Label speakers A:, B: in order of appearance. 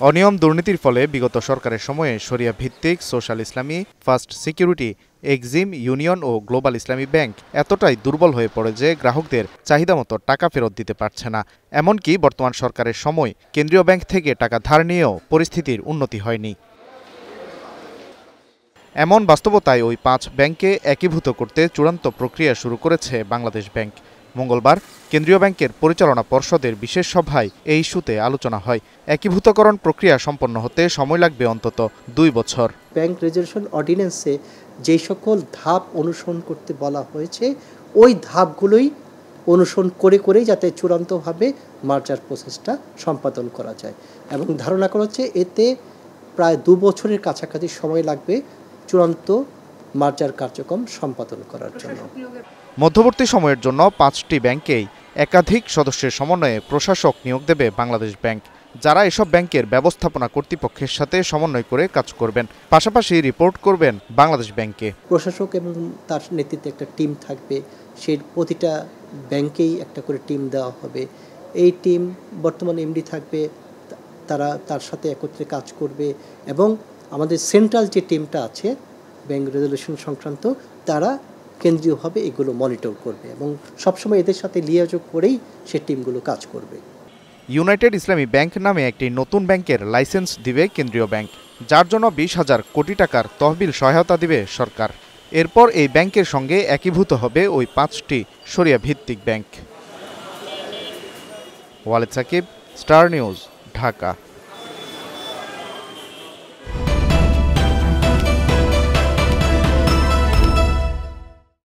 A: অনিয়ম দুর্নীতির ফলে বিগত সরকারের সময়ে শরিয়া ভিত্তিক সোশ্যাল ইসলামী, ফার্স্ট সিকিউরিটি, এক্সিম, ইউনিয়ন ও গ্লোবাল ইসলামী ব্যাংক এতটাই দুর্বল হয়ে পড়ে যে গ্রাহকদের চাহিদামতো টাকা ফেরত দিতে পারছে না। এমনকি বর্তমান সরকারের সময় কেন্দ্রীয় ব্যাংক থেকে টাকা ধার নিয়েও পরিস্থিতির উন্নতি হয়নি। এমন বাস্তবতায় ওই 5 ব্যাংককে একীভূত করতে চূড়ান্ত প্রক্রিয়া শুরু করেছে বাংলাদেশ ব্যাংক। মঙ্গলবার কেন্দ্রীয় ব্যাংকের পরিচালনা পর্ষদের বিশেষ সভায় এই ইস্যুতে আলোচনা হয়। একীভূতকরণ প্রক্রিয়া সম্পন্ন হতে সময় লাগবে অন্তত 2 বছর।
B: ব্যাংক রেজুলেশন অর্ডিন্যান্সে যে সকল ধাপ অনুসরণ করতে বলা হয়েছে ওই ধাপগুলোই অনুসরণ করে যাতে চূড়ান্তভাবে মার্জার প্রসেসটা সম্পাদন করা যায়, এবং ধারণা করা হচ্ছে এতে প্রায় 2 বছরের কাছাকাছি সময় লাগবে চূড়ান্ত মার্জার কার্যক্রম সম্পাদন করার জন্য।
A: মধ্যবর্তী সময়ের জন্য 5টি ব্যাংকেই একাধিক সদস্যের সমন্বয়ে প্রশাসক নিয়োগ দেবে বাংলাদেশ ব্যাংক, যারা এসব ব্যাংকের ব্যবস্থাপনা কর্তৃপক্ষের সাথে সমন্বয় করে কাজ করবেন, পাশাপাশি রিপোর্ট করবেন বাংলাদেশ ব্যাংকে।
B: প্রশাসক এবং তার নেতৃত্বে একটা টিম থাকবে, সেই প্রতিটা ব্যাংকেই একটা করে টিম দেওয়া হবে। এই টিম বর্তমানে এমডি থাকবে, তারা তার সাথে একত্রে কাজ করবে, এবং আমাদের সেন্ট্রাল যে টিমটা আছে ব্যাংক রেজুলেশন সংক্রান্ত, তারা কেন্দ্রীয়ভাবে এগুলো মনিটর করবে এবং সবসময় এদের সাথে লিয়াযোগ করেই সে টিমগুলো কাজ করবে।
A: ইউনাইটেড ইসলামী ব্যাংক নামে একটি নতুন ব্যাংকের লাইসেন্স দিবে কেন্দ্রীয় ব্যাংক, যার জন্য 20,000 কোটি টাকার তহবিল সহায়তা দিবে সরকার। এরপর এই ব্যাংকের সঙ্গে একীভূত হবে ওই 5টি শরিয়া ভিত্তিক bank. Walid Sakib, star news, Dhaka.